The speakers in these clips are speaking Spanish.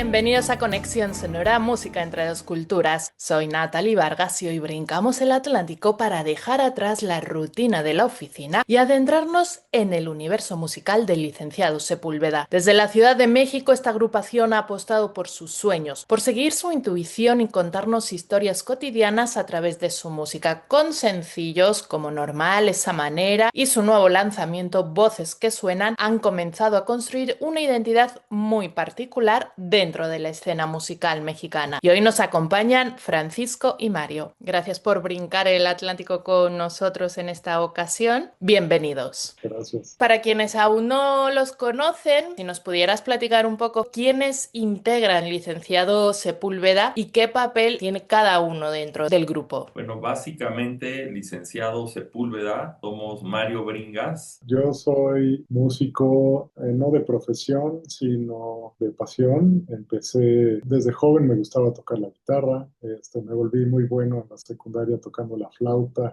Bienvenidos a Conexión Sonora, música entre dos culturas. Soy Natalie Vargas y hoy brincamos el Atlántico para dejar atrás la rutina de la oficina y adentrarnos en el universo musical del licenciado Sepúlveda. Desde la Ciudad de México, esta agrupación ha apostado por sus sueños, por seguir su intuición y contarnos historias cotidianas a través de su música, con sencillos como Normal, Esa Manera y su nuevo lanzamiento Voces que Suenan, han comenzado a construir una identidad muy particular dentro de la escena musical mexicana. Y hoy nos acompañan Francisco y Mario. Gracias por brincar el Atlántico con nosotros en esta ocasión. Bienvenidos. Gracias. Para quienes aún no los conocen, si nos pudieras platicar un poco quiénes integran Licenciado Sepúlveda y qué papel tiene cada uno dentro del grupo. Bueno, básicamente, Licenciado Sepúlveda, somos Mario Bringas. Yo soy músico, no de profesión, sino de pasión. Empecé desde joven, me gustaba tocar la guitarra. Me volví muy bueno en la secundaria tocando la flauta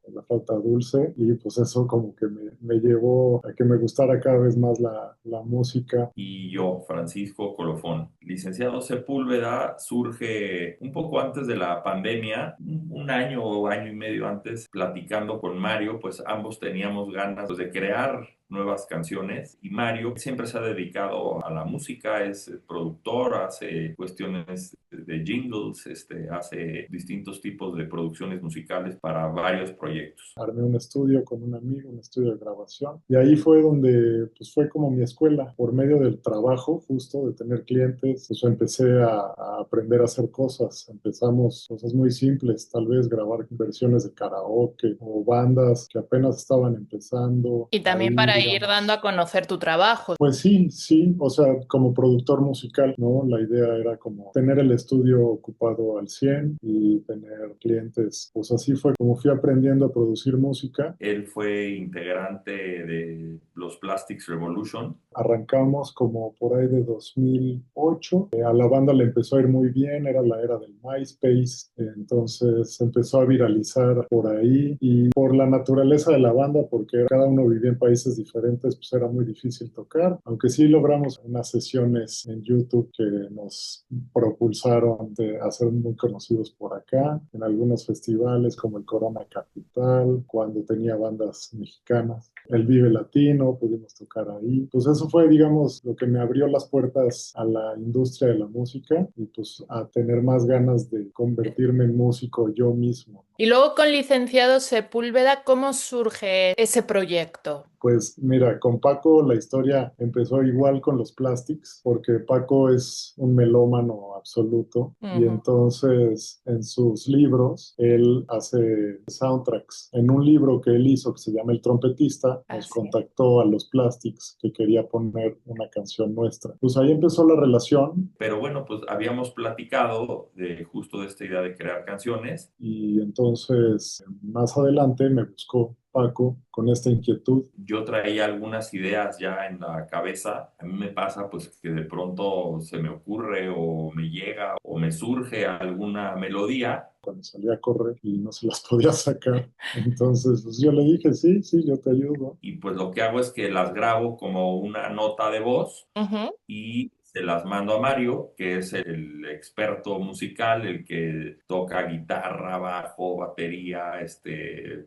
dulce, y pues eso como que me llevó a que me gustara cada vez más la música. Y yo, Francisco Colofón. Licenciado Sepúlveda surge un poco antes de la pandemia, un año o año y medio antes, platicando con Mario, pues ambos teníamos ganas pues, de crear nuevas canciones, y Mario siempre se ha dedicado a la música, es productor, hace cuestiones de jingles, hace distintos tipos de producciones musicales para varios proyectos. Armé un estudio con un amigo, un estudio de grabación, y ahí fue donde pues fue como mi escuela. Por medio del trabajo, justo de tener clientes, pues empecé a aprender a hacer cosas. Empezamos cosas muy simples, tal vez grabar versiones de karaoke o bandas que apenas estaban empezando. Y también Ahí, para ir dando a digamos, conocer tu trabajo. pues sí, sí, o sea, como productor musical, ¿no? La idea era como tener el estudio ocupado al 100 y tener clientes. Pues así fue como fui aprendiendo a producir música. Él fue integrante de los Plastics Revolution. Arrancamos como por ahí de 2008. A la banda le empezó a ir muy bien, era la era del MySpace, entonces empezó a viralizar por ahí, y por la naturaleza de la banda, porque cada uno vivía en países diferentes, pues era muy difícil tocar, aunque sí logramos unas sesiones en YouTube que nos propulsaron a ser muy conocidos por acá, en algunos festivales como el Corona Capital, cuando tenía bandas mexicanas. El Vive Latino, pudimos tocar ahí. Pues eso fue, digamos, lo que me abrió las puertas a la industria de la música, y pues a tener más ganas de convertirme en músico yo mismo. Y luego con Licenciado Sepúlveda, ¿cómo surge ese proyecto? Pues mira, con Paco la historia empezó igual con los Plastics, porque Paco es un melómano absoluto, y Ujú. entonces en sus libros él hace soundtracks. En un libro que él hizo que se llama El Trompetista, nos Así es. contactó a los Plastics que quería poner una canción nuestra. Pues ahí empezó la relación, Pero bueno, pues habíamos platicado de justo de esta idea de crear canciones. y entonces más adelante me buscó Paco con esta inquietud. Yo traía algunas ideas ya en la cabeza. A mí me pasa pues que de pronto se me ocurre o me llega o me surge alguna melodía, Cuando salía a correr y no se las podía sacar. Entonces, pues yo le dije, sí, sí, yo te ayudo. y pues lo que hago es que las grabo como una nota de voz Ujú. y se las mando a Mario, que es el experto musical, el que toca guitarra, bajo, batería,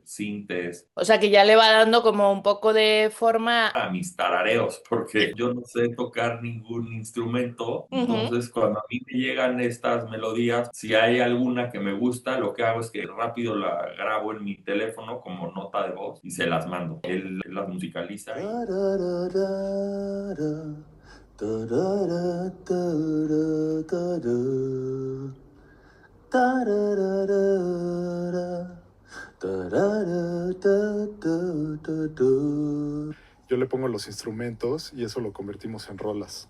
sintes, O sea que ya le va dando como un poco de forma. a mis tarareos, porque yo no sé tocar ningún instrumento. Ujú. Entonces, cuando a mí me llegan estas melodías, si hay alguna que me gusta, lo que hago es que rápido la grabo en mi teléfono como nota de voz y se las mando. Él las musicaliza. Yo le pongo los instrumentos y eso lo convertimos en rolas.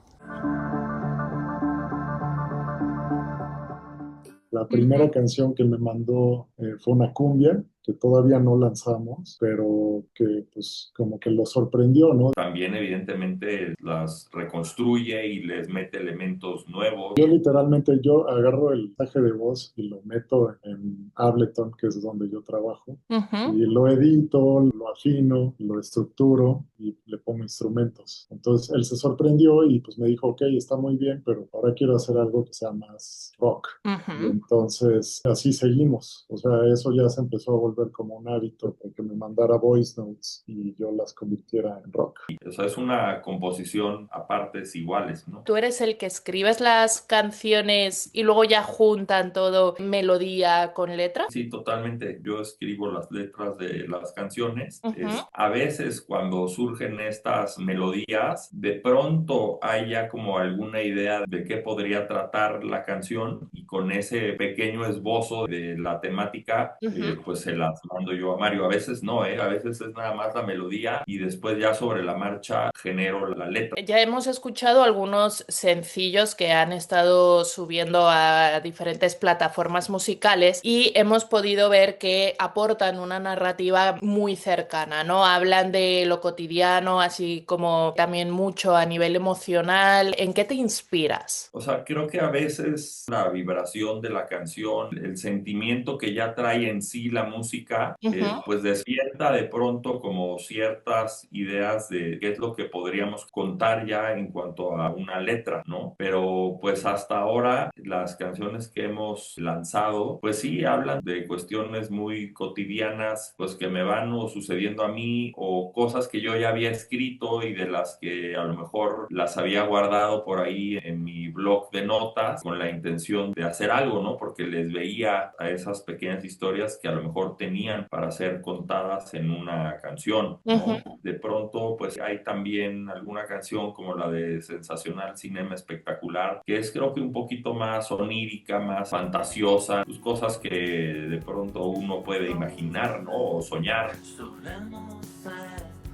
La primera Ujú. canción que me mandó fue una cumbia que todavía no lanzamos, pero pero que pues como que lo sorprendió, ¿no? También evidentemente las reconstruye y les mete elementos nuevos. Yo literalmente yo agarro el mensaje de voz y lo meto en Ableton, que es donde yo trabajo, Ujú. y lo edito, lo afino, lo estructuro y le pongo instrumentos. Entonces él se sorprendió y pues me dijo, ok, está muy bien, pero ahora quiero hacer algo que sea más rock. Y Ujú. entonces así seguimos. O sea, eso ya se empezó a volver como un hábito, que me mandara voice notes y yo las convirtiera en rock. O sea, es una composición a partes iguales, ¿no? Tú eres el que escribes las canciones y luego ya juntan todo, melodía con letra. Sí, totalmente. Yo escribo las letras de las canciones. Ujú. A veces cuando surgen estas melodías, de pronto hay ya como alguna idea de qué podría tratar la canción y con ese pequeño esbozo de la temática, Ujú. pues se las mando yo a Mario. A veces no, ¿eh? A veces es nada más la melodía y después ya sobre la marcha genero la letra. Ya hemos escuchado algunos sencillos que han estado subiendo a diferentes plataformas musicales y hemos podido ver que aportan una narrativa muy cercana, ¿no? Hablan de lo cotidiano, así como también mucho a nivel emocional. ¿En qué te inspiras? O sea, creo que a veces la vibración de la canción, el sentimiento que ya trae en sí la música, Ujú. pues despierta de pronto como ciertas ideas de qué es lo que podríamos contar ya en cuanto a una letra, ¿no? Pero pues hasta ahora las canciones que hemos lanzado, pues sí hablan de cuestiones muy cotidianas, pues que me van o sucediendo a mí o cosas que yo ya había escrito y de las que a lo mejor las había guardado por ahí en mi blog de notas con la intención de hacer algo, ¿no? Porque les veía a esas pequeñas historias que a lo mejor tenían para ser contadas en una canción, Ujú. ¿no? De pronto, pues hay también alguna canción como la de Sensacional Cinema Espectacular, que es creo que un poquito más onírica, más fantasiosa, pues cosas que de pronto uno puede imaginar, ¿no? O soñar. Solemos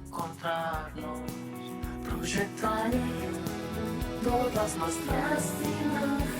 encontrarnos, proyectar todas nuestras imágenes.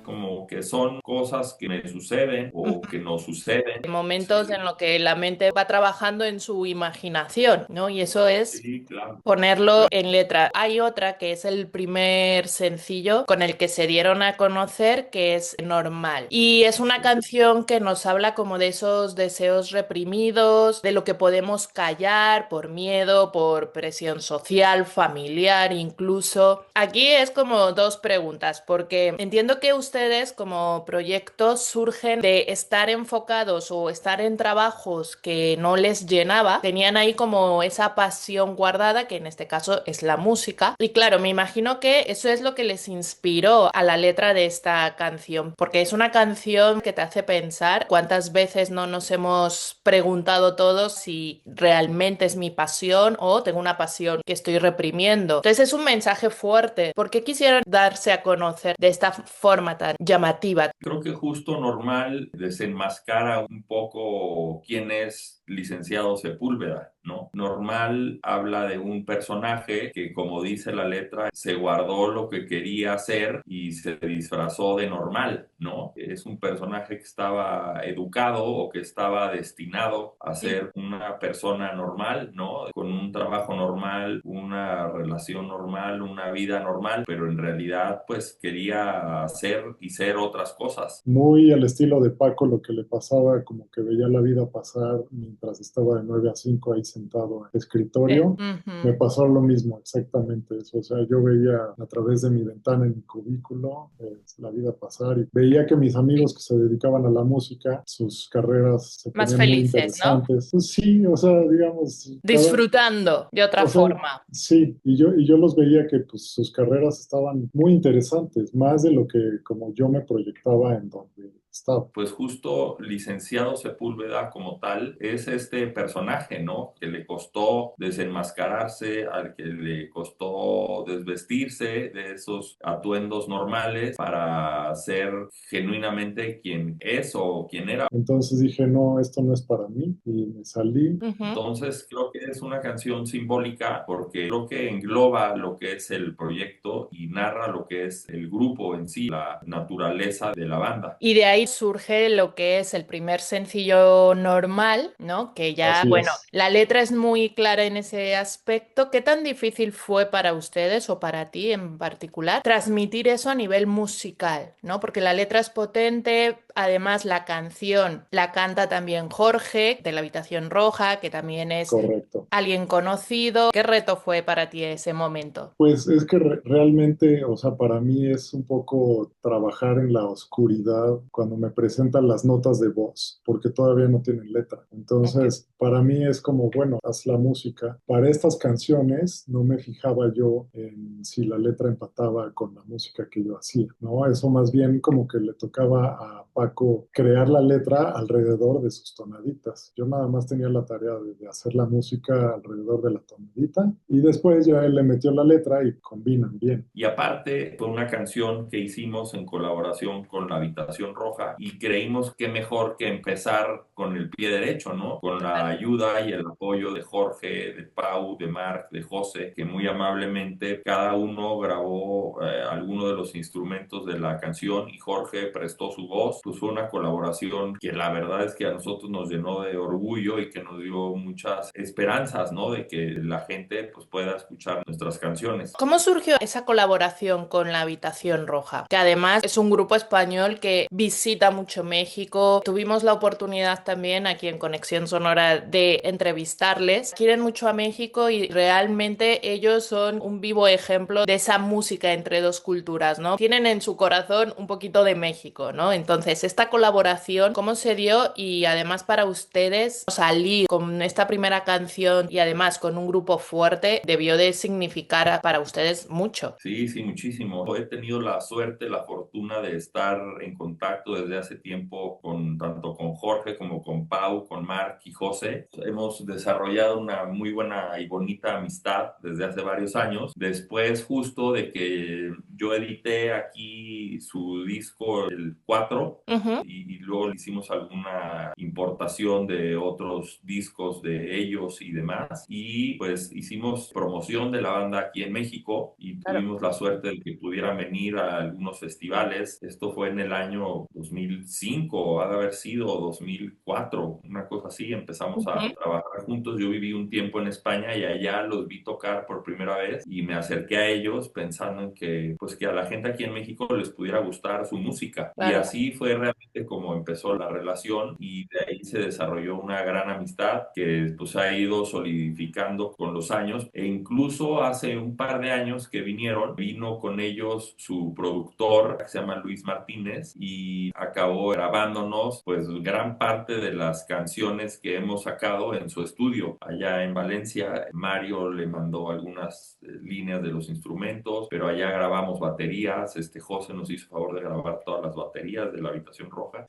Como que son cosas que me suceden o que no suceden. Momentos en los que la mente va trabajando en su imaginación, ¿no? Y eso es Sí, claro. ponerlo en letra. Hay otra que es el primer sencillo con el que se dieron a conocer, que es Normal. Y es una canción que nos habla como de esos deseos reprimidos, de lo que podemos callar por miedo, por presión social, familiar, incluso. Aquí es como dos preguntas, porque entiendo que ustedes como proyectos surgen de estar enfocados o estar en trabajos que no les llenaba, tenían ahí como esa pasión guardada, que en este caso es la música. Y claro, me imagino que eso es lo que les inspiró a la letra de esta canción, porque es una canción que te hace pensar cuántas veces no nos hemos preguntado todos si realmente es mi pasión o tengo una pasión que estoy reprimiendo. Entonces es un mensaje fuerte. ¿Por qué quisieron darse a conocer de esta forma tan llamativa? Creo que justo Normal desenmascara un poco quién es Licenciado Sepúlveda, ¿no? Normal habla de un personaje que, como dice la letra, se guardó lo que quería hacer y se disfrazó de normal, ¿no? Es un personaje que estaba educado o que estaba destinado a ser una persona normal, ¿no? Con un trabajo normal, una relación normal, una vida normal, pero en realidad pues quería hacer y ser otras cosas. Muy al estilo de Paco, lo que le pasaba, como que veía la vida pasar mientras estaba de 9 a 5 ahí sentado en el escritorio. Me Ujú. pasó lo mismo, exactamente eso. O sea, yo veía a través de mi ventana en mi cubículo la vida pasar y veía que mis amigos que se dedicaban a la música, sus carreras se Más ponían muy felices, ¿no? interesantes. Pues sí, o sea, digamos, Disfrutando de otra o sea, forma. sí, y yo los veía que pues sus carreras estaban muy interesantes, más de lo que como yo me proyectaba en donde estaba. Pues justo Licenciado Sepúlveda como tal es este personaje, ¿no? Que le costó desenmascararse, al que le costó desvestirse de esos atuendos normales para ser genuinamente quien es o quien era. Entonces dije, no, esto no es para mí y me salí. Ujú. Entonces creo que es una canción simbólica porque creo que engloba lo que es el proyecto y narra lo que es el grupo en sí, la naturaleza de la banda. Y de ahí ahí surge lo que es el primer sencillo Normal, ¿no? Que ya, Así bueno, es. la letra es muy clara en ese aspecto. ¿Qué tan difícil fue para ustedes o para ti en particular transmitir eso a nivel musical, ¿no? Porque la letra es potente, además la canción la canta también Jorge de la Habitación Roja, que también es Correcto. alguien conocido. ¿Qué reto fue para ti ese momento? Pues es que realmente, o sea, para mí es un poco trabajar en la oscuridad cuando me presentan las notas de voz, porque todavía no tienen letra. Ok. Entonces, para mí es como, bueno, haz la música. Para estas canciones no me fijaba yo en si la letra empataba con la música que yo hacía, ¿no? Eso más bien como que le tocaba a Paco crear la letra alrededor de sus tonaditas. Yo nada más tenía la tarea de hacer la música alrededor de la tonadita y después ya él le metió la letra y combinan bien. Y aparte, fue una canción que hicimos en colaboración con la Habitación Roja y creímos que mejor que empezar con el pie derecho, ¿no? Con la ayuda y el apoyo de Jorge, de Pau, de Marc, de José, que muy amablemente cada uno grabó alguno de los instrumentos de la canción y Jorge prestó su voz. Pues fue una colaboración que la verdad es que a nosotros nos llenó de orgullo y que nos dio muchas esperanzas, ¿no? De que la gente pues pueda escuchar nuestras canciones. ¿Cómo surgió esa colaboración con la Habitación Roja? Que además es un grupo español que visita mucho México. Tuvimos la oportunidad también aquí en Conexión Sonora de entrevistarles. Quieren mucho a México y realmente ellos son un vivo ejemplo de esa música entre dos culturas, ¿no? Tienen en su corazón un poquito de México, ¿no? Entonces, esta colaboración, ¿cómo se dio? Y además para ustedes salir con esta primera canción y además con un grupo fuerte debió de significar para ustedes mucho. Sí, sí, muchísimo. He tenido la suerte, la fortuna de estar en contacto desde hace tiempo con tanto con Jorge como con Pau, con Marc y José. Hemos desarrollado una muy buena y bonita amistad desde hace varios años. Después, justo de que yo edité aquí su disco, el 4, Ujú. y luego le hicimos alguna importación de otros discos de ellos y demás. Y pues hicimos promoción de la banda aquí en México y Claro. tuvimos la suerte de que pudieran venir a algunos festivales. Esto fue en el año 2005, ha de haber sido 2004, una cosa así. Empezamos a Ujú. trabajar juntos. Yo viví un tiempo en España y allá los vi tocar por primera vez y me acerqué a ellos pensando en que, pues, que a la gente aquí en México les pudiera gustar su música. Y Claro. así fue realmente como empezó la relación y de ahí se desarrolló una gran amistad que pues ha ido solidificando con los años e incluso hace un par de años que vino con ellos su productor que se llama Luis Martínez y acabó grabándonos pues gran parte de las canciones que hemos sacado en su estudio allá en Valencia. Mario le mandó algunas líneas de los instrumentos, pero allá grabamos baterías. José nos hizo favor de grabar todas las baterías de la Habitación Roja.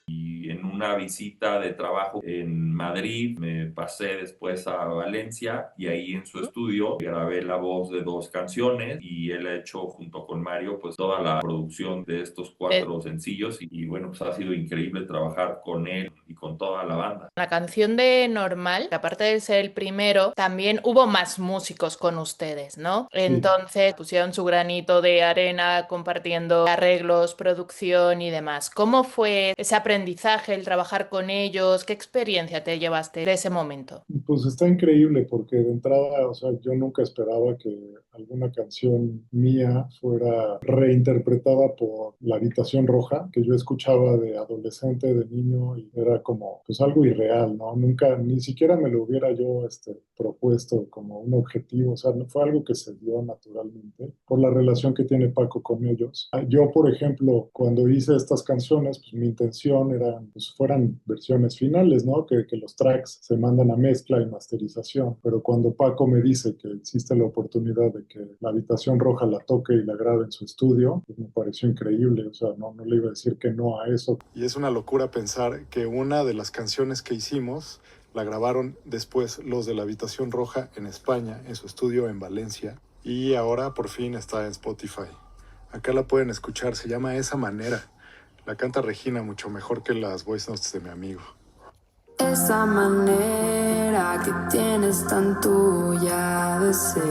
Y en una visita de trabajo en Madrid me pasé después a Valencia y ahí en su estudio grabé la voz de 2 canciones y él ha hecho junto con Mario pues toda la producción de estos Eh, 4 sencillos y bueno, pues ha sido increíble trabajar con él y con toda la banda. La canción de Normal, que aparte de ser el primero, también hubo más músicos con ustedes, ¿no? Sí. Entonces pusieron su granito de arena compartiendo arreglos, producción y demás. ¿Cómo fue ese aprendizaje, el trabajar con ellos? ¿Qué experiencia te llevaste de ese momento? Pues está increíble porque de entrada, o sea, yo nunca esperaba que alguna canción mía fuera reinterpretada por La Habitación Roja, que yo escuchaba de adolescente, de niño, y era como, pues algo irreal, ¿no? Nunca, ni siquiera me lo hubiera yo propuesto como un objetivo, o sea, no fue algo que se dio naturalmente por la relación que tiene Paco con ellos. Yo, por ejemplo, cuando hice estas canciones, pues mi intención era, pues fueran versiones finales, ¿no? Que los tracks se mandan a mezcla y masterización, pero cuando Paco me dice que existe la oportunidad de que La Habitación Roja la toque y la grabe en su estudio, pues me pareció increíble, o sea, no le iba a decir que no a eso. Y es una locura pensar que una de las canciones que hicimos la grabaron después los de La Habitación Roja en España, en su estudio en Valencia. y ahora por fin está en Spotify. Acá la pueden escuchar, se llama Esa Manera. La canta Regina mucho mejor que las voice notes de mi amigo. Esa manera que tienes tan tuya de ser.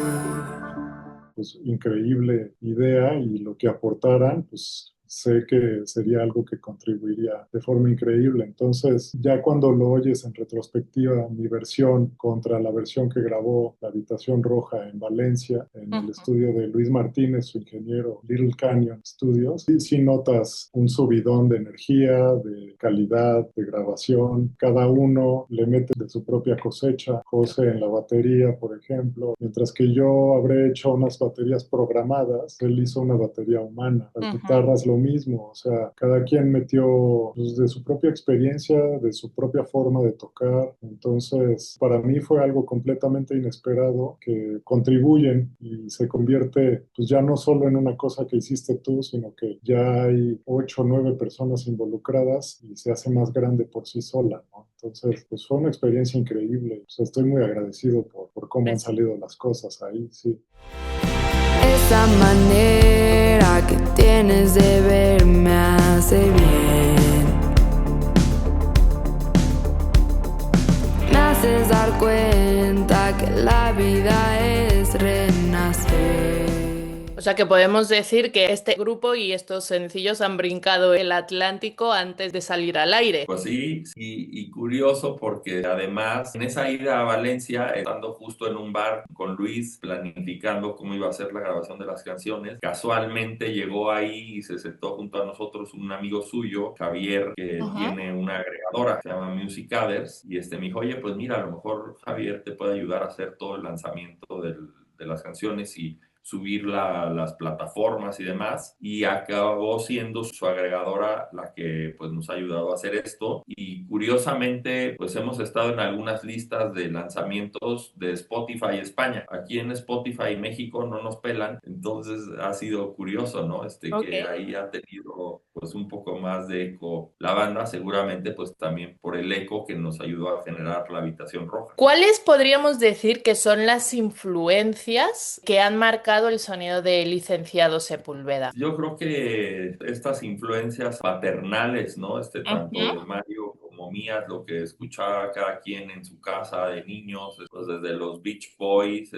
Pues increíble idea, y lo que aportaran, pues sé que sería algo que contribuiría de forma increíble. Entonces, ya cuando lo oyes en retrospectiva, mi versión contra la versión que grabó La Habitación Roja en Valencia, en el Ujú. estudio de Luis Martínez, su ingeniero, Little Canyon Studios, sí notas un subidón de energía, de calidad, de grabación. Cada uno le mete de su propia cosecha. José en la batería, por ejemplo, mientras que yo habré hecho unas baterías programadas, él hizo una batería humana. Las Ujú. guitarras lo mismo, o sea, cada quien metió pues, de su propia experiencia, de su propia forma de tocar. Entonces, para mí fue algo completamente inesperado que contribuyen y se convierte pues ya no solo en una cosa que hiciste tú, sino que ya hay 8 o 9 personas involucradas y se hace más grande por sí sola, ¿no? Entonces, pues fue una experiencia increíble. O sea, estoy muy agradecido por cómo han salido las cosas ahí, sí. Esa manera que tienes de ver me hace bien. Me haces dar cuenta que la vida es renacer. O sea que podemos decir que este grupo y estos sencillos han brincado el Atlántico antes de salir al aire. Pues sí, sí, y curioso porque además en esa ida a Valencia, estando justo en un bar con Luis, planificando cómo iba a ser la grabación de las canciones, casualmente llegó ahí y se sentó junto a nosotros un amigo suyo, Javier, que Ujú. tiene una agregadora, se llama Music Adders, y me dijo, oye, pues mira, a lo mejor Javier te puede ayudar a hacer todo el lanzamiento de las canciones y subirla a las plataformas y demás, y acabó siendo su agregadora la que pues nos ha ayudado a hacer esto, y curiosamente pues hemos estado en algunas listas de lanzamientos de Spotify España. Aquí en Spotify México no nos pelan, entonces ha sido curioso, ¿no? Ok. Que ahí ha tenido pues un poco más de eco la banda, seguramente pues también por el eco que nos ayudó a generar La Habitación Roja. ¿Cuáles podríamos decir que son las influencias que han marcado el sonido de Licenciado Sepúlveda? Yo creo que estas influencias paternales, ¿no? Tanto Ujú. de Mario como mías, lo que escuchaba cada quien en su casa de niños, pues desde los Beach Boys,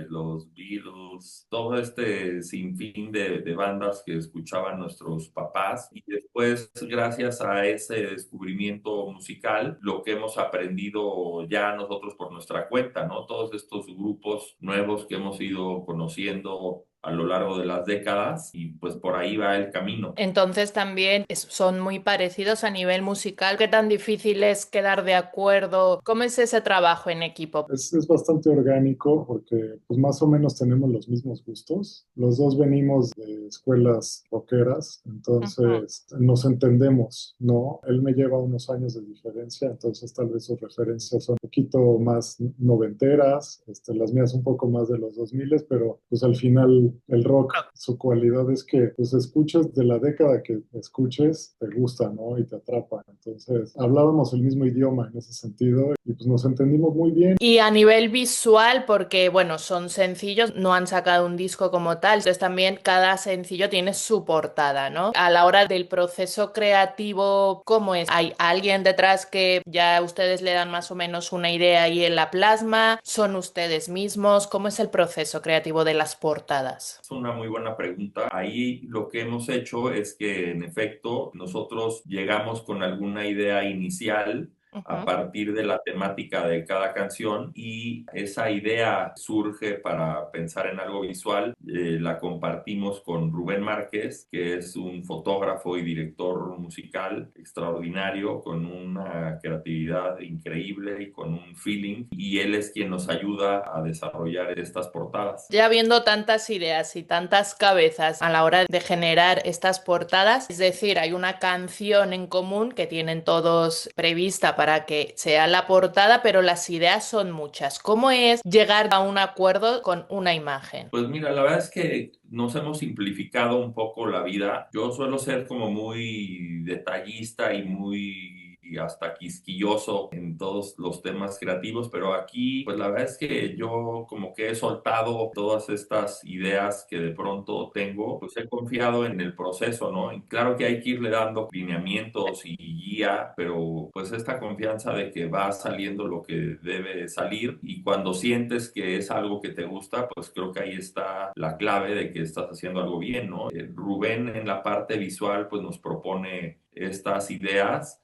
los Beatles, todo este sinfín de bandas que escuchaban nuestros papás. Y después, gracias a ese descubrimiento musical, lo que hemos aprendido ya nosotros por nuestra cuenta, ¿no? Todos estos grupos nuevos que hemos ido conociendo a lo largo de las décadas, y pues por ahí va el camino. Entonces también son muy parecidos a nivel musical. ¿Qué tan difícil es quedar de acuerdo? ¿Cómo es ese trabajo en equipo? Es bastante orgánico porque pues más o menos tenemos los mismos gustos. Los dos venimos de escuelas rockeras, Ujú. entonces nos entendemos, ¿no? Él me lleva unos años de diferencia, entonces tal vez sus referencias son un poquito más noventeras, las mías un poco más de los 2000, pero pues al final el rock, su cualidad es que pues escuches de la década que escuches, te gusta, ¿no? Y te atrapa. Entonces hablábamos el mismo idioma en ese sentido y pues nos entendimos muy bien. Y a nivel visual, porque bueno, son sencillos, no han sacado un disco como tal, entonces también cada sencillo tiene su portada, ¿no? A la hora del proceso creativo, ¿cómo es? ¿Hay alguien detrás que ya ustedes le dan más o menos una idea y él la plasma? ¿Son ustedes mismos? ¿Cómo es el proceso creativo de las portadas? Es una muy buena pregunta. Ahí lo que hemos hecho es que en efecto nosotros llegamos con alguna idea inicial a Ujú. partir de la temática de cada canción, y esa idea surge para pensar en algo visual. La compartimos con Rubén Márquez, que es un fotógrafo y director musical extraordinario, con una creatividad increíble y con un feeling, y él es quien nos ayuda a desarrollar estas portadas. Ya viendo tantas ideas y tantas cabezas a la hora de generar estas portadas, es decir, hay una canción en común que tienen todos prevista para que sea la portada, pero las ideas son muchas. ¿Cómo es llegar a un acuerdo con una imagen? Pues mira, la verdad es que nos hemos simplificado un poco la vida. Yo suelo ser como muy detallista y muy muy hasta quisquilloso en todos los temas creativos, pero aquí pues la verdad es que yo como que he soltado todas estas ideas que de pronto tengo, pues he confiado en el proceso, ¿no? Y claro que hay que irle dando lineamientos y guía, pero pues esta confianza de que va saliendo lo que debe salir, y cuando sientes que es algo que te gusta, pues creo que ahí está la clave de que estás haciendo algo bien, ¿no? Rubén en la parte visual pues nos propone estas ideas,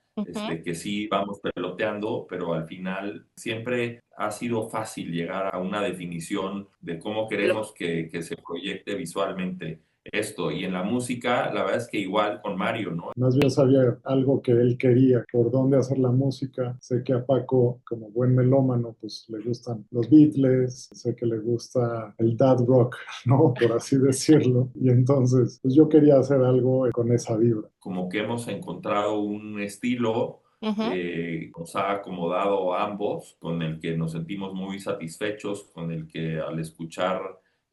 que sí vamos peloteando, pero al final siempre ha sido fácil llegar a una definición de cómo queremos que se proyecte visualmente esto. Y en la música, la verdad es que igual con Mario, ¿no? Más bien sabía algo que él quería, por dónde hacer la música. Sé que a Paco, como buen melómano, pues le gustan los Beatles, sé que le gusta el dad rock, ¿no? Por así decirlo. Y entonces, pues yo quería hacer algo con esa vibra. Como que hemos encontrado un estilo que nos ha acomodado a ambos, con el que nos sentimos muy satisfechos, con el que al escuchar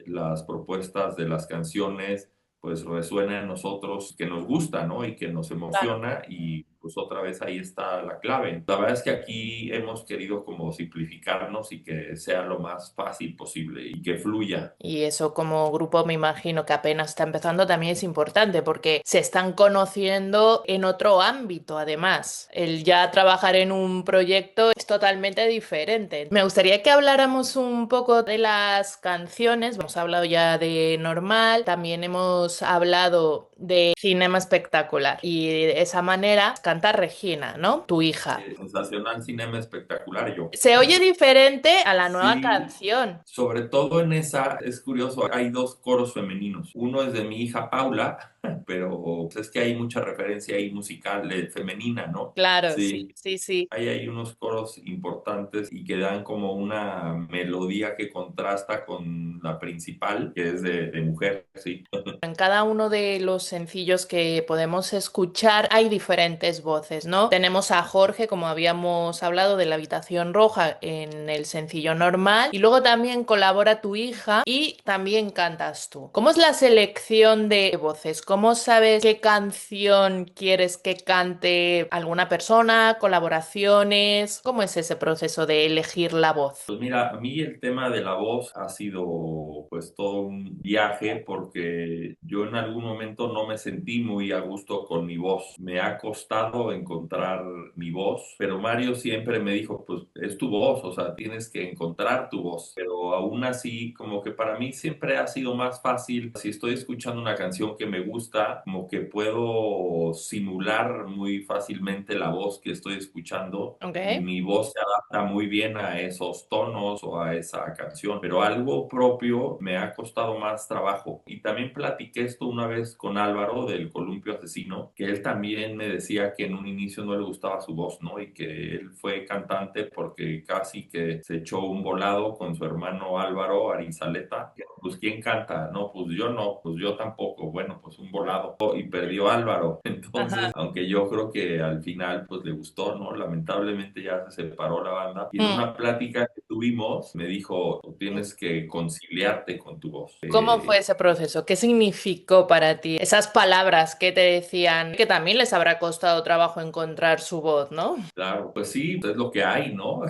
las propuestas de las canciones, pues resuena en nosotros que nos gusta, ¿no? Y que nos emociona, y pues otra vez ahí está la clave. La verdad es que aquí hemos querido como simplificarnos y que sea lo más fácil posible y que fluya. Y eso como grupo me imagino que apenas está empezando también es importante porque se están conociendo en otro ámbito además. El ya trabajar en un proyecto es totalmente diferente. Me gustaría que habláramos un poco de las canciones. Hemos hablado ya de Normal, también hemos hablado de Cinema Espectacular y de esa manera canta Regina, ¿no? Tu hija. Sensacional, Cinema Espectacular, yo. Se oye diferente a la nueva Sí, canción. sobre todo en esa, es curioso, hay dos coros femeninos. Uno es de mi hija Paula, pero pues, es que hay mucha referencia ahí musical femenina, ¿no? Claro, sí, Sí, sí, sí. ahí hay unos coros importantes y que dan como una melodía que contrasta con la principal, que es de mujer, sí. En cada uno de los sencillos que podemos escuchar hay diferentes voces, ¿no? Tenemos a Jorge, como habíamos hablado, de La Habitación Roja en el sencillo Normal, y luego también colabora tu hija y también cantas tú. ¿Cómo es la selección de voces? ¿Cómo sabes qué canción quieres que cante alguna persona, colaboraciones? ¿Cómo es ese proceso de elegir la voz? Pues mira, a mí el tema de la voz ha sido pues todo un viaje, porque yo en algún momento no me sentí muy a gusto con mi voz. Me ha costado encontrar mi voz, pero Mario siempre me dijo, pues es tu voz, o sea, tienes que encontrar tu voz. Pero aún así, como que para mí siempre ha sido más fácil, si estoy escuchando una canción que me gusta, como que puedo simular muy fácilmente la voz que estoy escuchando, ¿Ok? y mi voz se adapta muy bien a esos tonos o a esa canción, pero algo propio me ha costado más trabajo. Y también platiqué esto una vez con Álvaro del Columpio Asesino, que él también me decía que en un inicio no le gustaba su voz, ¿no? Y que él fue cantante porque casi que se echó un volado con su hermano Álvaro Arizaleta. Pues ¿quién canta? No, pues yo no, pues yo tampoco. Bueno, pues un volado. Y perdió Álvaro. Entonces, Ajá. aunque yo creo que al final pues le gustó, ¿no? Lamentablemente ya se separó la banda. Y en Mm. una plática que tuvimos me dijo, tú tienes que conciliarte con tu voz. ¿Cómo fue ese proceso? ¿Qué significó para ti esas palabras que te decían que también les habrá costado trabajo encontrar su voz, ¿no? Claro, pues sí, es lo que hay, ¿no?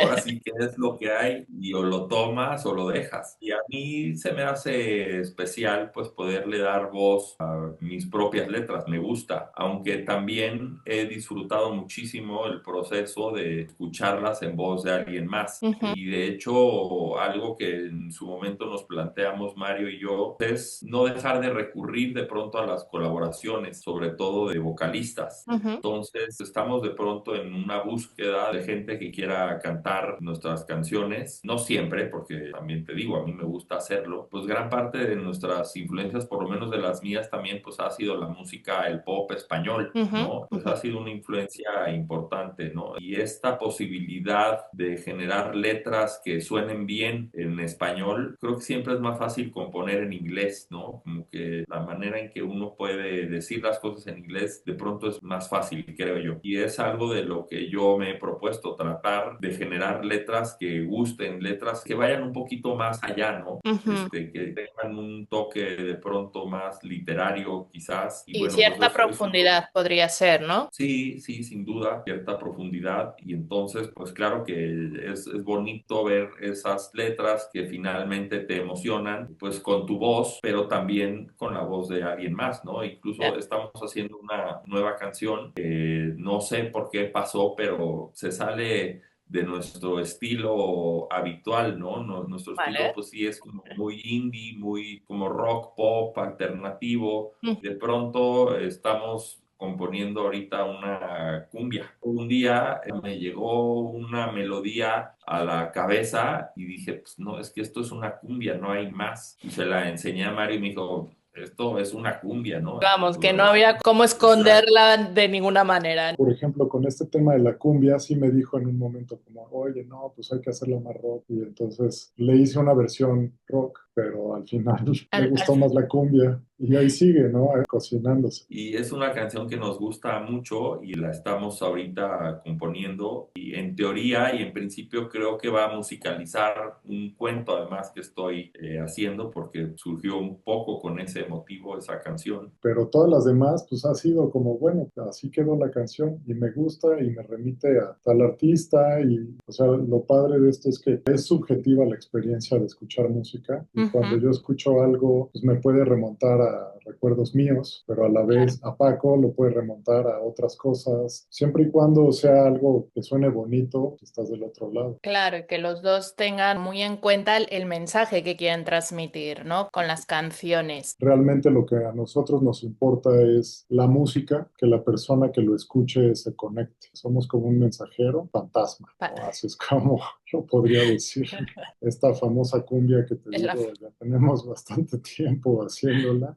Ahora sí que es lo que hay, y o lo tomas o lo dejas. Y a mí se me hace especial pues poderle dar voz a mis propias letras, me gusta, aunque también he disfrutado muchísimo el proceso de escucharlas en voz de alguien más. Ujú, Y de hecho, algo que en su momento nos planteamos Mario y yo es no dejar de recurrir de pronto a las colaboraciones, sobre todo de vocalistas. ujú. Entonces, estamos de pronto en una búsqueda de gente que quiera cantar nuestras canciones. No siempre, porque también te digo, a mí me gusta hacerlo. Pues gran parte de nuestras influencias, por lo menos de las mías también, pues ha sido la música, el pop español, Ujú, ¿no? Pues ujú. ha sido una influencia importante, ¿no? Y esta posibilidad de generar encontrar letras que suenen bien en español, creo que siempre es más fácil componer en inglés, ¿no? Como que la manera en que uno puede decir las cosas en inglés de pronto es más fácil, creo yo. Y es algo de lo que yo me he propuesto, tratar de generar letras que gusten, letras que vayan un poquito más allá, ¿no? Ujú. Que tengan un toque de pronto más literario quizás. Y Y bueno, pues cierta eso es lo que... profundidad podría ser, ¿no? Sí, sí, sin duda, cierta profundidad y entonces, pues claro que es bonito ver esas letras que finalmente te emocionan, pues con tu voz, pero también con la voz de alguien más, ¿no? Incluso estamos haciendo una nueva canción, no sé por qué pasó, pero se sale de nuestro estilo habitual, ¿no? Nuestro estilo, Vale. pues sí, es como muy indie, muy como rock, pop, alternativo. De pronto estamos componiendo ahorita una cumbia. Un día me llegó una melodía a la cabeza y dije, pues no, es que esto es una cumbia, no hay más. Y se la enseñé a Mario y me dijo, esto es una cumbia, ¿no? Vamos, que no Pues, había cómo exacto. esconderla de ninguna manera. Por ejemplo, con este tema de la cumbia, sí me dijo en un momento como, oye, no, pues hay que hacerla más rock. Y entonces le hice una versión rock, pero al final le Al- al- gustó más la cumbia. Y ahí sigue, ¿no? Cocinándose. Y es una canción que nos gusta mucho y la estamos ahorita componiendo. Y en teoría y en principio creo que va a musicalizar un cuento además que estoy haciendo porque surgió un poco con ese motivo esa canción. Pero todas las demás, pues ha sido como, bueno, así quedó la canción y me gusta y me remite a tal artista y, o sea, lo padre de esto es que es subjetiva la experiencia de escuchar música y cuando Ujú, yo escucho algo, pues me puede remontar a recuerdos míos, pero a la claro. vez a Paco lo puede remontar a otras cosas, siempre y cuando sea algo que suene bonito, pues estás del otro lado. Claro, y que los dos tengan muy en cuenta el mensaje que quieren transmitir, ¿no? Con las canciones. Realmente lo que a nosotros nos importa es la música, que la persona que lo escuche se conecte. Somos como un mensajero fantasma, Pa- ¿no? Así es como yo podría decir. Esta famosa cumbia que te es la- digo, ya tenemos bastante tiempo haciéndola.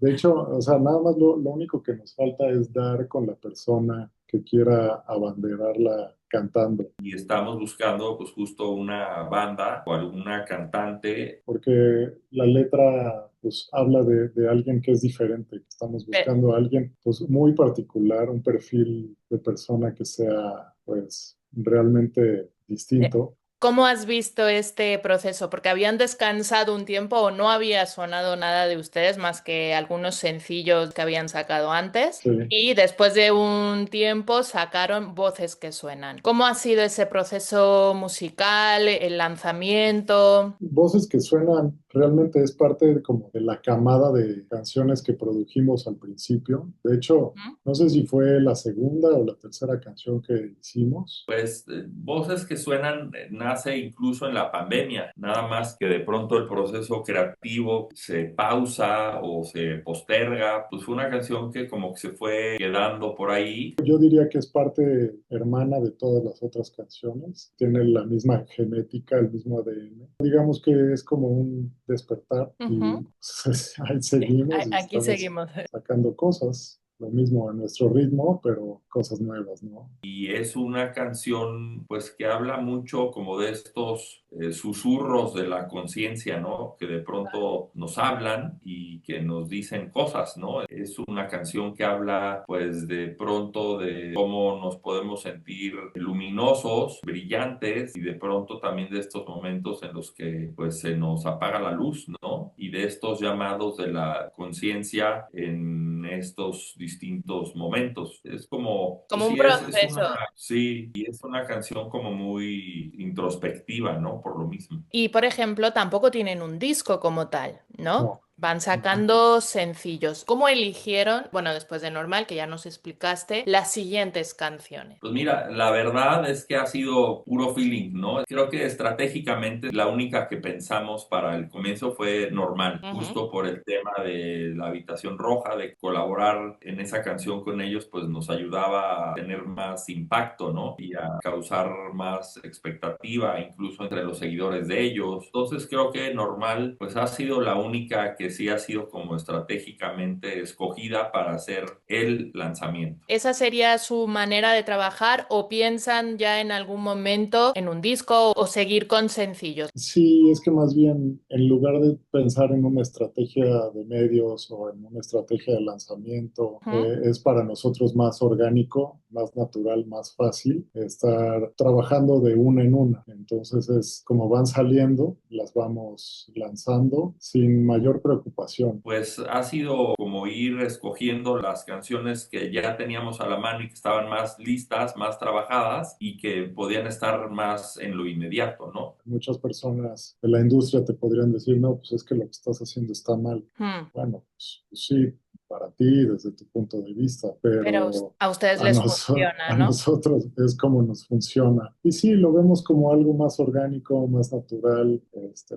De hecho, o sea, nada más lo único que nos falta es dar con la persona que quiera abanderarla cantando, Y estamos buscando pues justo una banda o alguna cantante. porque la letra pues habla de alguien que es diferente. Estamos Pe- buscando a alguien pues muy particular, un perfil de persona que sea pues realmente eh, distinto. ¿Cómo has visto este proceso? Porque habían descansado un tiempo o no había sonado nada de ustedes más que algunos sencillos que habían sacado antes. Sí. Y después de un tiempo sacaron Voces que Suenan. ¿Cómo ha sido ese proceso musical, el lanzamiento? Voces que suenan realmente es parte como de la camada de canciones que produjimos al principio. De hecho, ¿Mm? no sé si fue la segunda o la tercera canción que hicimos. Pues Voces que Suenan nace incluso en la pandemia, nada más que de pronto el proceso creativo se pausa o se posterga, pues fue una canción que como que se fue quedando por ahí. Yo diría que es parte hermana de todas las otras canciones. Tiene la misma genética, el mismo ADN. Digamos que es como un despertar y Ujú. pues, ahí seguimos y Aquí estamos seguimos. sacando cosas. Lo mismo a nuestro ritmo, pero cosas nuevas, ¿no? Y es una canción pues que habla mucho como de estos susurros de la conciencia, ¿no? Que de pronto nos hablan y que nos dicen cosas, ¿no? Es una canción que habla pues de pronto de cómo nos podemos sentir luminosos, brillantes y de pronto también de estos momentos en los que pues se nos apaga la luz, ¿no? Y de estos llamados de la conciencia en estos distintos momentos. Es como, pues Como un sí, es una, proceso. sí, y es una canción como muy introspectiva, ¿no? Por lo mismo. Y por ejemplo, tampoco tienen un disco como tal, ¿no? No. Van Ujú. sacando sencillos. ¿Cómo eligieron, bueno, después de Normal, que ya nos explicaste, las siguientes canciones? Pues mira, la verdad es que ha sido puro feeling, ¿no? Creo que estratégicamente la única que pensamos para el comienzo fue Normal, Ujú. justo por el tema de la habitación roja, de colaborar en esa canción con ellos, pues nos ayudaba a tener más impacto, ¿no? Y a causar más expectativa, incluso entre los seguidores de ellos. Entonces creo que Normal, pues ha sido la única que sí ha sido como estratégicamente escogida para hacer el lanzamiento. ¿Esa sería su manera de trabajar o piensan ya en algún momento en un disco o seguir con sencillos? Sí, es que más bien, en lugar de pensar en una estrategia de medios o en una estrategia de lanzamiento, Ujú. es para nosotros más orgánico, más natural, más fácil estar trabajando de una en una. Entonces es como van saliendo, las vamos lanzando sin mayor preocupación. Pues ha sido como ir escogiendo las canciones que ya teníamos a la mano y que estaban más listas, más trabajadas y que podían estar más en lo inmediato, ¿no? Muchas personas de la industria te podrían decir, no, pues es que lo que estás haciendo está mal. Hmm. Bueno, pues sí, para ti, desde tu punto de vista, Pero pero a ustedes les funciona, a ¿no? nosotros es como nos funciona. Y sí, lo vemos como algo más orgánico, más natural.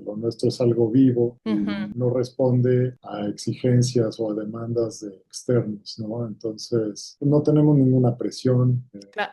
Lo nuestro es algo vivo y Ujú. no responde a exigencias o a demandas de externos, ¿no? Entonces, no tenemos ninguna presión.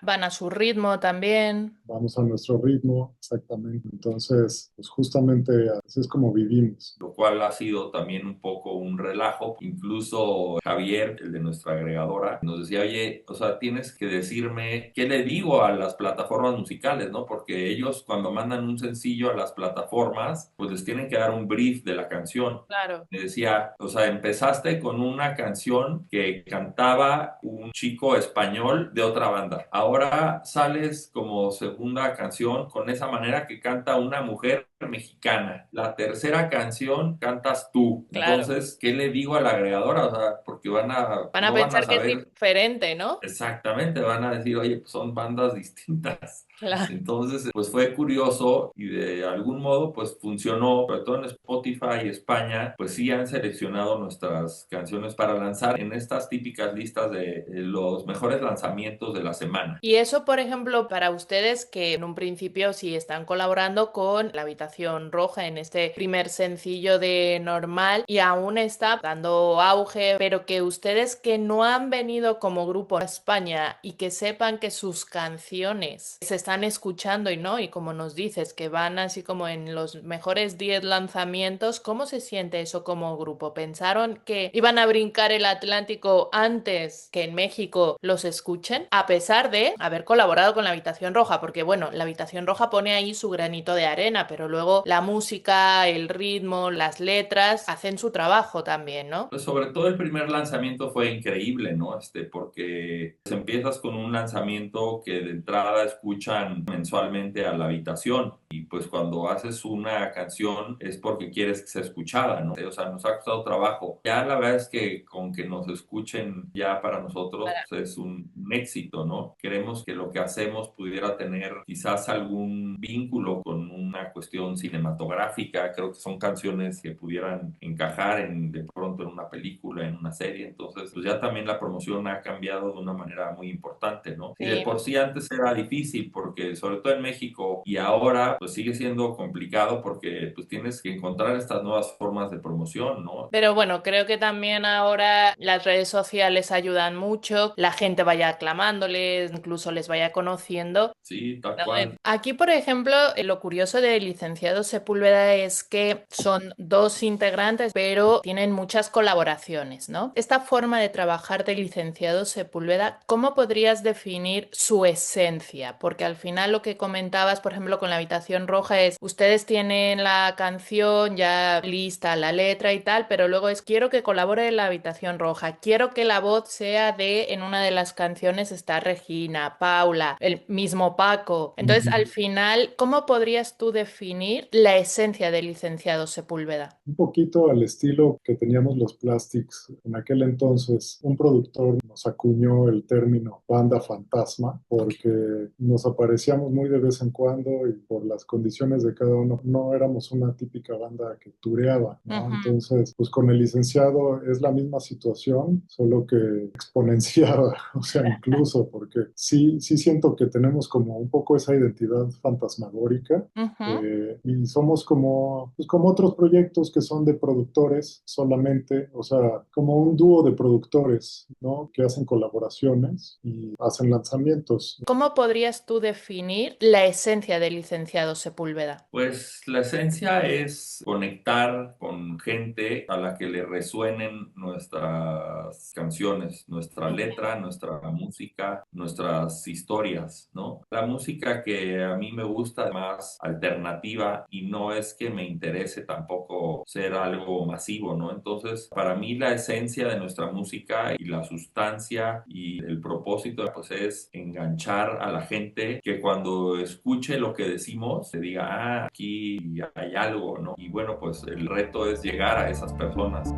Van a su ritmo también. Vamos a nuestro ritmo, exactamente. Entonces, pues justamente así es como vivimos. Lo cual ha sido también un poco un relajo. Incluso Javier, el de nuestra agregadora, nos decía, oye, o sea, tienes que decirme qué le digo a las plataformas musicales, ¿no? Porque ellos cuando mandan un sencillo a las plataformas, pues les tienen que dar un brief de la canción. Claro. Me decía, o sea, empezaste con una canción que cantaba un chico español de otra banda. Ahora sales como segunda canción con esa manera que canta una mujer mexicana. La tercera canción cantas tú. Claro. Entonces, ¿qué le digo a la agregadora? O sea, porque Van a no van a pensar que es saber diferente, ¿no? exactamente, van a decir, oye, pues son bandas distintas. Claro. Entonces, pues fue curioso y de algún modo, pues funcionó, sobre todo en Spotify y España, pues sí han seleccionado nuestras canciones para lanzar en estas típicas listas de los mejores lanzamientos de la semana. Y eso, por ejemplo, para ustedes que en un principio sí están colaborando con La Habitación Roja en este primer sencillo de Normal y aún está dando auge, pero que ustedes que no han venido como grupo a España y que sepan que sus canciones se están escuchando y no, y como nos dices, que van así como en los mejores 10 lanzamientos, ¿cómo se siente eso como grupo? ¿Pensaron que iban a brincar el Atlántico antes que en México los escuchen? A pesar de haber colaborado con La Habitación Roja, porque bueno, La Habitación Roja pone ahí su granito de arena, pero luego la música, el ritmo, las letras hacen su trabajo también, ¿no? Pues sobre todo el primer lanzamiento fue increíble, ¿no? Porque pues, empiezas con un lanzamiento que de entrada escuchan mensualmente a La Habitación y pues cuando haces una canción es porque quieres que sea escuchada, ¿no? O sea, nos ha costado trabajo. Ya la verdad es que con que nos escuchen ya para nosotros pues, es un éxito, ¿no? Queremos que lo que hacemos pudiera tener quizás algún vínculo con una cuestión cinematográfica. Creo que son canciones que pudieran encajar de pronto en una película, en una serie. Entonces, pues ya también la promoción ha cambiado de una manera muy importante, ¿no? Y de Sí. por sí antes era difícil porque sobre todo en México y ahora pues sigue siendo complicado porque pues tienes que encontrar estas nuevas formas de promoción, ¿no? Pero bueno, creo que también ahora las redes sociales ayudan mucho, la gente vaya aclamándoles, incluso les vaya conociendo. Sí, tal No, cual. aquí, por ejemplo, lo curioso de Licenciado Sepúlveda es que son dos integrantes, pero tienen muchas colaboraciones, ¿no? Esta forma de trabajar de Licenciado Sepúlveda, ¿cómo podrías definir su esencia? Porque al final lo que comentabas, por ejemplo, con La Habitación Roja es, ustedes tienen la canción ya lista, la letra y tal, pero luego es, quiero que colabore en La Habitación Roja, quiero que la voz sea de, en una de las canciones está Regina, Paula, el mismo Paco. Entonces, al final, ¿cómo podrías tú definir la esencia del Licenciado Sepúlveda? Un poquito al estilo que teníamos los Plastics en aquel entonces. Un productor nos acuñó el término banda fantasma porque nos aparecíamos muy de vez en cuando y por las condiciones de cada uno no éramos una típica banda que tureaba, ¿no? Ujú. Entonces, pues con el licenciado es la misma situación, solo que exponenciada, o sea, incluso porque sí siento que tenemos como un poco esa identidad fantasmagórica Ujú. y somos como, pues como otros proyectos que son de productores solamente, o sea, como un dúo de productores, ¿no? Que hacen colaboraciones y hacen lanzamientos. ¿Cómo podrías tú definir la esencia del Licenciado Licenciado Sepúlveda? Pues la esencia es conectar con gente a la que le resuenen nuestras canciones, nuestra letra, nuestra música, nuestras historias, ¿no? La música que a mí me gusta más alternativa y no es que me interese tampoco ser algo masivo, ¿no? Entonces, para mí la esencia de nuestra música y la sustancia y el propósito, pues es enganchar a la gente que cuando escuche lo que decimos, se diga, ah, aquí hay algo, ¿no? Y bueno, pues el reto es llegar a esas personas.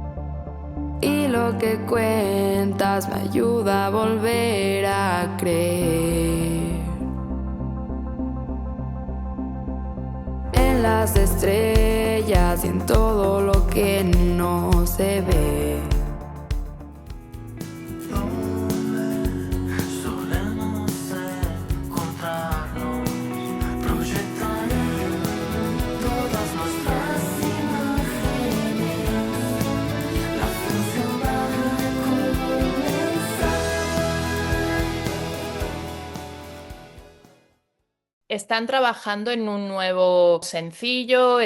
Y lo que cuentas me ayuda a volver a creer en las estrellas y en todo lo que no se ve. Solemos encontrarnos, proyectar todas nuestras imágenes. La función va a comenzar. ¿Están trabajando en un nuevo sencillo?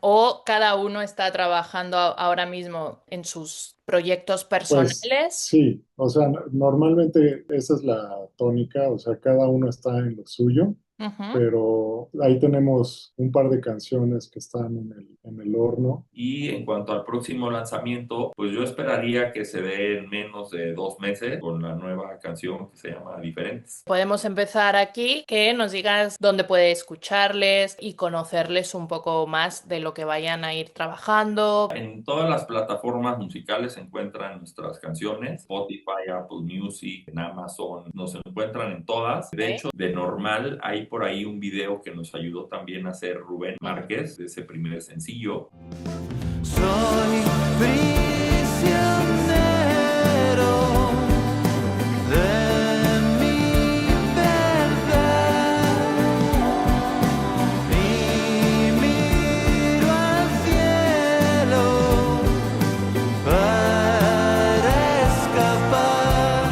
¿O cada uno está trabajando ahora mismo en sus proyectos Pues personales? sí, o sea, normalmente esa es la tónica, o sea, cada uno está en lo suyo, Ujú. pero ahí tenemos un par de canciones que están en el horno. Y en cuanto al próximo lanzamiento, pues yo esperaría que se dé en menos de 2 meses con la nueva canción que se llama Diferentes. Podemos empezar aquí, que nos digas dónde puede escucharles y conocerles un poco más de lo que vayan a ir trabajando. En todas las plataformas musicales se encuentran nuestras canciones, Spotify, Apple Music, en Amazon, nos encuentran en todas. De hecho, de normal hay por ahí un video que nos ayudó también a hacer Rubén Márquez, de ese primer sencillo. Soy prisionero de mi verdad y miro al cielo para escapar.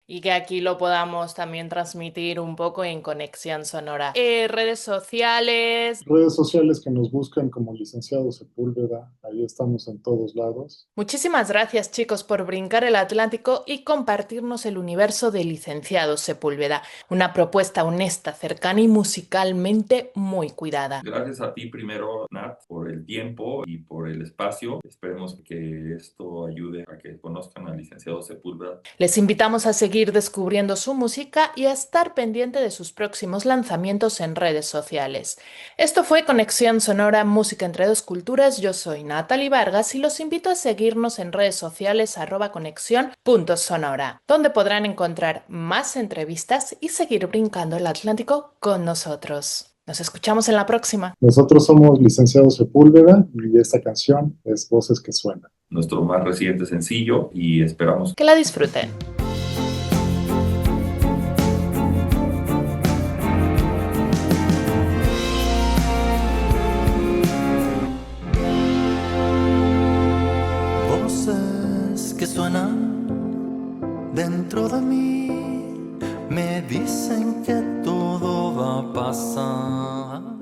Y que aquí lo podamos también transmitir un poco en Conexión Sonora. Redes sociales. Redes sociales que nos buscan como Licenciado Sepúlveda, ahí estamos en todos lados. Muchísimas gracias, chicos, por brincar el Atlántico y compartirnos el universo de Licenciado Sepúlveda. Una propuesta honesta, cercana y musicalmente muy cuidada. Gracias a ti primero, Nat, por el tiempo y por el espacio. Esperemos que esto ayude a que conozcan al licenciado Sepúlveda. Les invitamos a seguir descubriendo su música y a estar pendiente de sus próximos lanzamientos en redes sociales. Esto fue Conexión Sonora, música entre dos culturas. Yo soy Natalie Vargas y los invito a seguirnos en redes sociales @conexión.sonora, donde podrán encontrar más entrevistas y seguir brincando el Atlántico con nosotros. Nos escuchamos en la próxima. Nosotros somos Licenciado Sepúlveda y esta canción es Voces que Suenan. Nuestro más reciente sencillo y esperamos Que la disfruten. Voces que suenan dentro de mí me dicen que todo va a pasar.